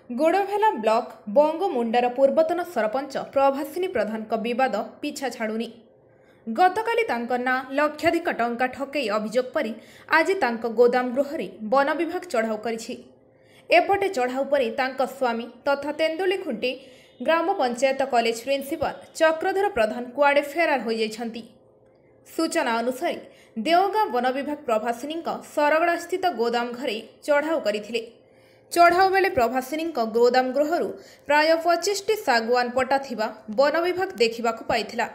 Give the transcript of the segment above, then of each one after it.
गोड़भेला block बंगमुंडार पूर्वतन सरपंच प्रभासिनी प्रधान बद पिछा छाड़ुनी। गतकाली ना लक्षाधिक टंका ठकई अभियोग पर आज गोदाम गृह वन विभाग चढ़ाऊ करपटे चढ़ाऊ पर स्वामी तथा तेंदुली खुंटी ग्राम पंचायत कॉलेज प्रिंसिपल चक्रधर प्रधान कुआड़े फेरार हो जाइछंती। सूचना अनुसार देवगां वन विभाग प्रभासिनी सरगड़ा स्थित गोदाम घरे चढ़ाऊ करथिले। चढ़ाऊ बेले प्रभासिनी गोदाम गृह प्राय 25टी सागुआन पटा थिबा वन विभाग देखा पाइथिला,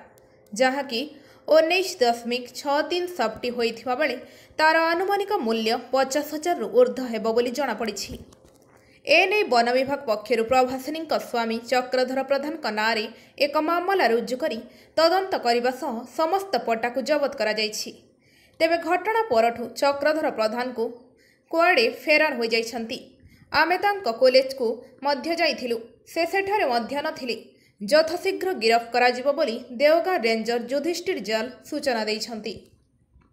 जहाँकि 19.63 सफ्टी होइथिबा बेले तार आनुमानिक मूल्य 50,000 रु ऊर्ध्व हेबो बोली जଣାपड़िछि। एने वन विभाग पक्षर प्रभासिनी स्वामी चक्रधर प्रधान नारे एक मामला रुजु करी तदंत करने सह समस्त पटा को जबत करा जाइछि। तेबे घटना परठू चक्रधर प्रधान को कुआड़े फेरार हो जाइछंती। आमे तांको कॉलेज को मध्य जाइथिलु, से सेठारे मध्य नथिले। यथाशीघ्र गिरफ कराजिबो बोली देवगां रेंजर युधिष्ठिर जाल सूचना दैछंती।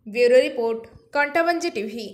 Bureau report Kantabanji TV.